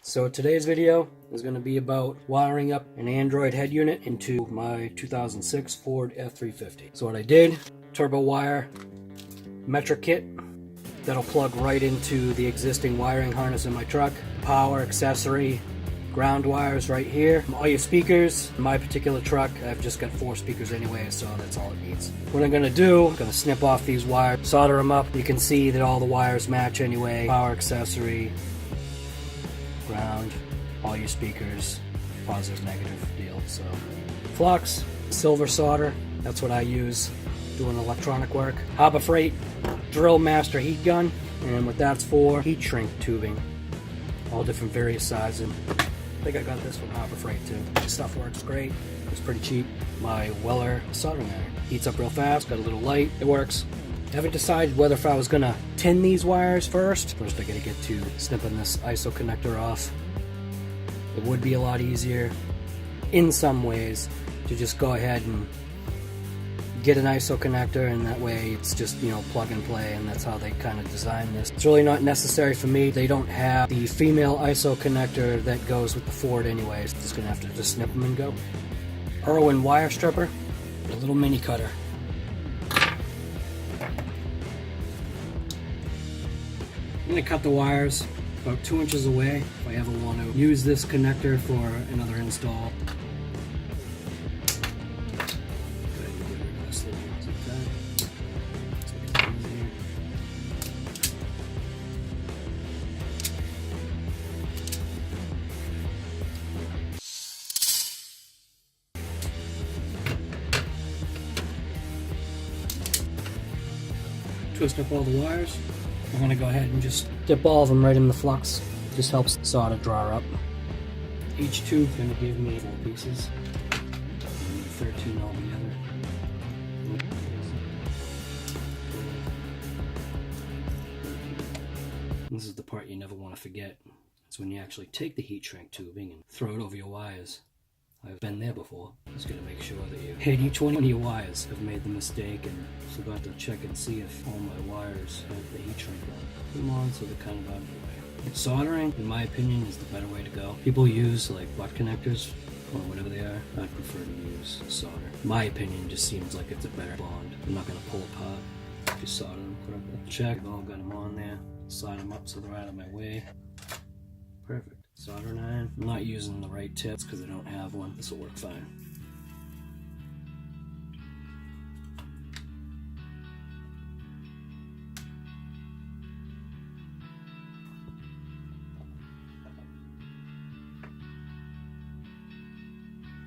So today's video is going to be about wiring up an Andriod head unit into my 2006 Ford F350. So what I did, turbo wire Metra kit that'll plug right into the existing wiring harness in my truck. Power accessory, ground wires right here. All your speakers. In my particular truck, I've just got 4 speakers anyway, so that's all it needs. What I'm going to do, I'm going to snip off these wires, solder them up. You can see that all the wires match anyway. Power accessory, ground, all your speakers, positive, negative deal. So flux, silver solder, that's what I use doing electronic work. Harbor Freight Drill Master heat gun, and what that's for, heat shrink tubing, all different various sizes. I think I got this from Harbor Freight too. This stuff works great, it's pretty cheap. My Weller soldering iron heats up real fast, got a little light, it works. I haven't decided whether if I was gonna tin these wires first. First I gotta get to snipping this ISO connector off. It would be a lot easier in some ways to just go ahead and get an ISO connector, and that way it's just, you know, plug and play, and that's how they kind of design this. It's really not necessary for me. They don't have the female ISO connector that goes with the Ford anyways. Just gonna have to just snip them and go. IRWIN wire stripper, a little mini cutter. I'm going to cut the wires about 2 inches away if I ever want to use this connector for another install. Twist up all the wires. I'm going to go ahead and just dip all of them right in the flux. Just helps the solder draw up. Each tube is going to give me 4 pieces. 13 altogether. This is the part you never want to forget. It's when you actually take the heat shrink tubing and throw it over your wires. I've been there before. Just gotta make sure that you hit each one of your wires. I've made the mistake and forgot to check and see if all my wires have the heat shrink on. Put them on so they're kind of out of the way. Soldering, in my opinion, is the better way to go. People use like butt connectors or whatever they are. I prefer to use solder. My opinion just seems like it's a better bond. I'm not gonna pull apart. Just solder them correctly. Check, I've all got them on there. Slide them up so they're out of my way. Perfect. Soldering iron. I'm not using the right tips because I don't have one. This will work fine.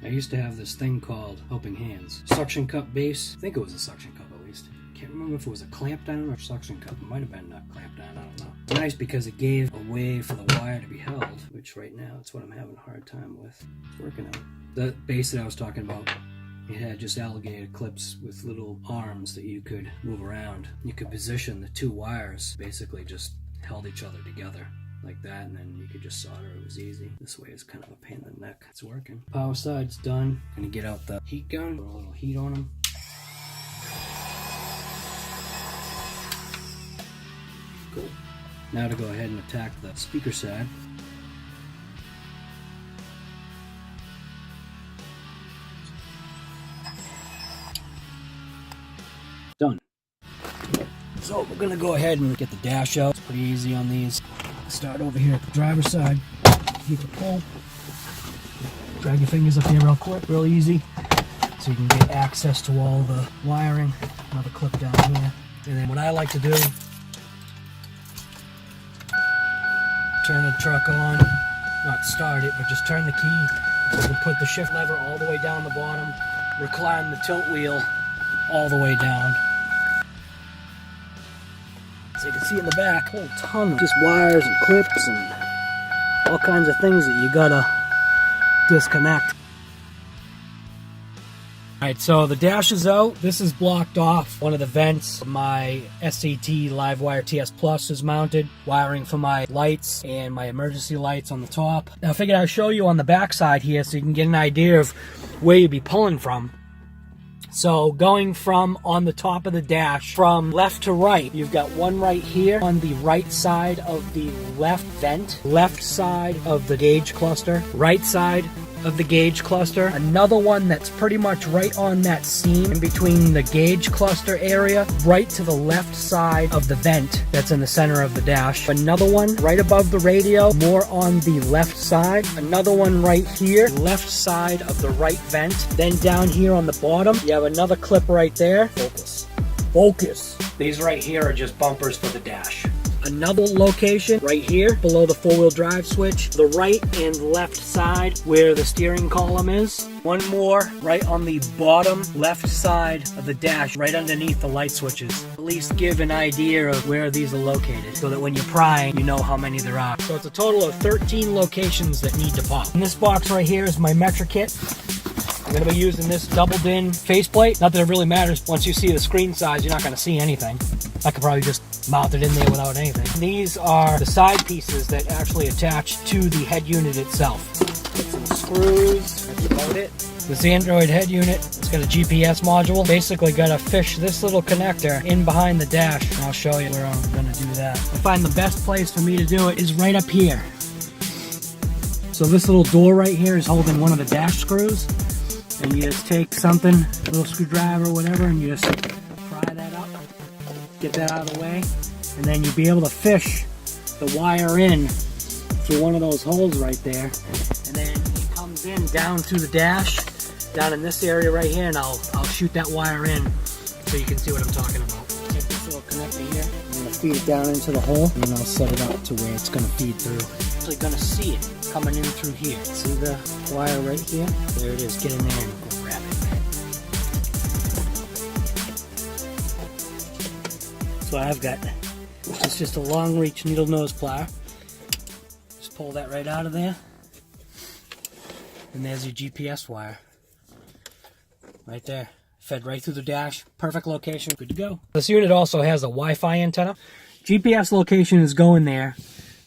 I used to have this thing called Helping Hands. Suction cup base. I think it was a suction cup at least. Can't remember if it was a clamp down or suction cup. It might have been a clamp down, I don't know. It's nice because it gave a way for the wire to be held, which right now it's what I'm having a hard time with. It's working out. The base that I was talking about, it had just alligator clips with little arms that you could move around. You could position the 2 wires, basically just held each other together like that, and then you could just solder. It was easy. This way is kind of a pain in the neck. It's working. Power side's done. Gonna get out the heat gun, put a little heat on them. Cool. Now to go ahead and attack the speaker side. Done. So we're going to go ahead and get the dash out. It's pretty easy on these. Start over here at the driver's side. Keep it pull. Drag your fingers up here real quick, real easy. So you can get access to all the wiring. Another clip down here. And then what I like to do, turn the truck on, not start it, but just turn the key. So you can put the shift lever all the way down the bottom, recline the tilt wheel all the way down. So you can see in the back, a whole ton of just wires and clips and all kinds of things that you gotta disconnect. Alright, so the dash is out. This is blocked off. One of the vents, my SCT Livewire TS Plus is mounted. Wiring for my lights and my emergency lights on the top. Now I figured I'd show you on the back side here so you can get an idea of where you'd be pulling from. So going from on the top of the dash, from left to right, you've got one right here on the right side of the left vent, left side of the gauge cluster, right side of the gauge cluster, another one that's pretty much right on that seam in between the gauge cluster area, right to the left side of the vent that's in the center of the dash, another one right above the radio, more on the left side, another one right here, left side of the right vent, then down here on the bottom, you have another clip right there. Focus. These right here are just bumpers for the dash. Another location right here below the four-wheel drive switch, the right and left side where the steering column is. One more right on the bottom left side of the dash, right underneath the light switches. At least give an idea of where these are located so that when you're prying, you know how many there are. So it's a total of 13 locations that need to pop. In this box right here is my Metra kit. I'm going to be using this doubled-in faceplate. Not that it really matters. Once you see the screen size, you're not going to see anything. I could probably just mount it in there without anything. These are the side pieces that actually attach to the head unit itself. Get some screws, that's about it. This Android head unit, it's got a GPS module. Basically got to fish this little connector in behind the dash. And I'll show you where I'm going to do that. I find the best place for me to do it is right up here. So this little door right here is holding one of the dash screws. And you just take something, a little screwdriver or whatever, and you just pry that up, get that out of the way, and then you'll be able to fish the wire in through one of those holes right there, and then it comes in down through the dash, down in this area right here, and I'll shoot that wire in so you can see what I'm talking about. Take this little connector here, I'm going to feed it down into the hole, and then I'll set it up to where it's going to feed through. Actually going to see it coming in through here. See the wire right here? There it is. Get in there and grab it. So I've got, it's just a long reach needle nose plier. Just pull that right out of there. And there's your GPS wire. Right there. Fed right through the dash. Perfect location. Good to go. This unit also has a Wi-Fi antenna. GPS location is going there.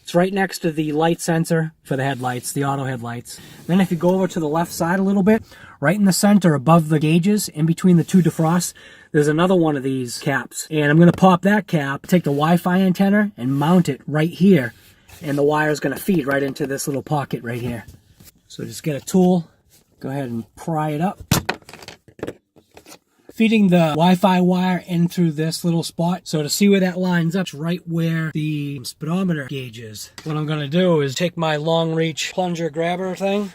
It's right next to the light sensor for the headlights, the auto headlights. Then if you go over to the left side a little bit, right in the center above the gauges, in between the two defrosts, there's another one of these caps. And I'm going to pop that cap, take the Wi-Fi antenna, and mount it right here. And the wire is going to feed right into this little pocket right here. So just get a tool, go ahead and pry it up. Feeding the Wi-Fi wire in through this little spot. So to see where that lines up, it's right where the speedometer gauge is. What I'm going to do is take my long reach plunger grabber thing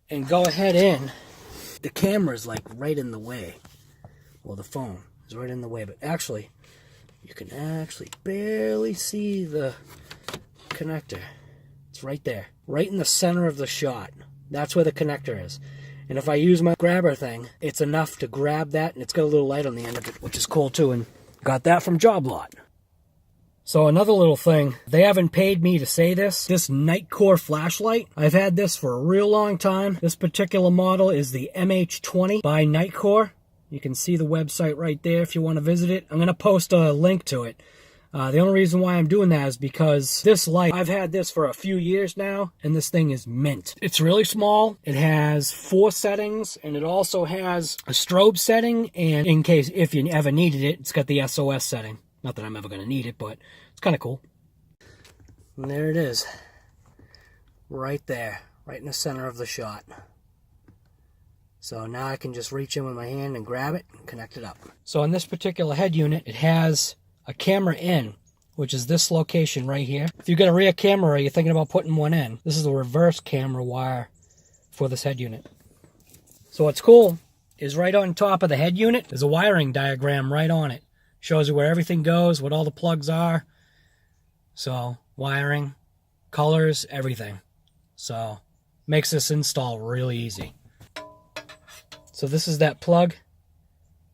and go ahead in. The camera's like right in the way. Well, the phone is right in the way, but actually, you can actually barely see the connector. It's right there, right in the center of the shot. That's where the connector is. And if I use my grabber thing, it's enough to grab that, and it's got a little light on the end of it, which is cool too, and got that from Job Lot. So another little thing, they haven't paid me to say this Nightcore Flashlight, I've had this for a real long time. This particular model is the MH20 by Nightcore. You can see the website right there if you want to visit it. I'm going to post a link to it. The only reason why I'm doing that is because this light, I've had this for a few years now, and this thing is mint. It's really small. It has 4 settings, and it also has a strobe setting, and in case if you ever needed it, it's got the SOS setting. Not that I'm ever going to need it, but it's kind of cool. And there it is. Right there. Right in the center of the shot. So now I can just reach in with my hand and grab it and connect it up. So in this particular head unit, it has a camera in, which is this location right here. If you've got a rear camera or you're thinking about putting one in, this is the reverse camera wire for this head unit. So what's cool is right on top of the head unit, there's a wiring diagram right on it. Shows you where everything goes, what all the plugs are. So wiring, colors, everything. So makes this install really easy. So this is that plug.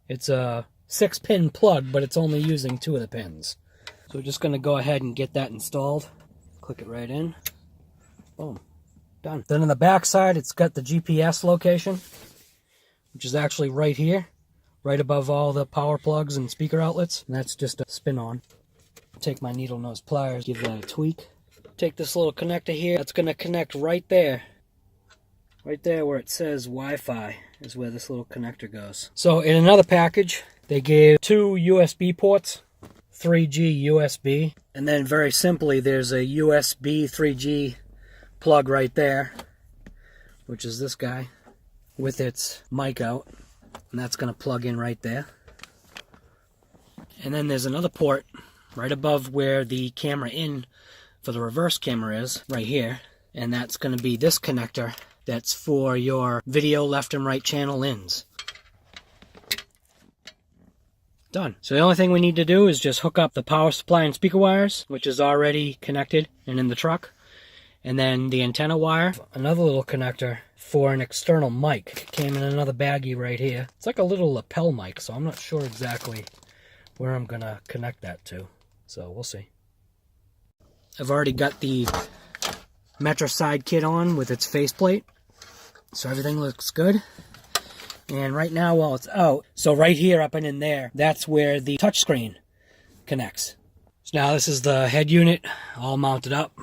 It's a 6-pin plug, but it's only using 2 of the pins. So we're just going to go ahead and get that installed. Click it right in. Boom. Done. Then on the back side, it's got the GPS location, which is actually right here, right above all the power plugs and speaker outlets. And that's just a spin on. Take my needle nose pliers, give that a tweak. Take this little connector here. That's going to connect right there Right there where it says Wi-Fi is where this little connector goes. So in another package, they gave 2 USB ports, 3G USB, and then very simply there's a USB 3G plug right there, which is this guy with its mic out, and that's going to plug in right there. And then there's another port right above where the camera in for the reverse camera is, right here, and that's going to be this connector that's for your video left and right channel ins. Done. So the only thing we need to do is just hook up the power supply and speaker wires, which is already connected and in the truck, and then the antenna wire, another little connector for an external mic. Came in another baggie right here. It's like a little lapel mic, so I'm not sure exactly where I'm gonna connect that to, so we'll see. I've already got the Metra side kit on with its faceplate, so everything looks good. And right now while it's out, so right here up and in there, that's where the touchscreen connects. So now this is the head unit all mounted up.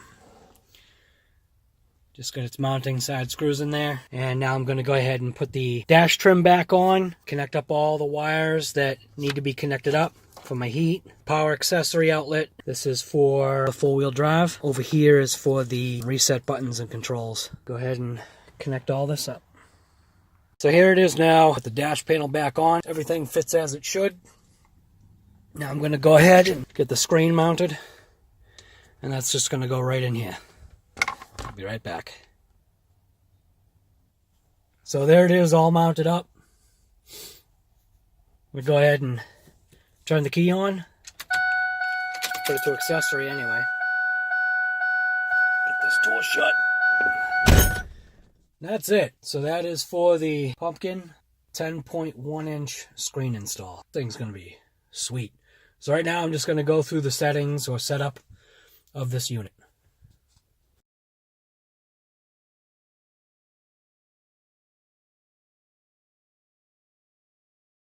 Just got its mounting side screws in there. And now I'm going to go ahead and put the dash trim back on, connect up all the wires that need to be connected up for my heat. Power accessory outlet. This is for the four-wheel drive. Over here is for the reset buttons and controls. Go ahead and connect all this up. So here it is now. Put the dash panel back on. Everything fits as it should. Now I'm going to go ahead and get the screen mounted. And that's just going to go right in here. I'll be right back. So there it is, all mounted up. We'll go ahead and turn the key on. Put it to accessory anyway. Get this tool shut. That's it. So that is for the pumpkin 10.1 inch screen install. Thing's going to be sweet. So right now I'm just going to go through the settings or setup of this unit.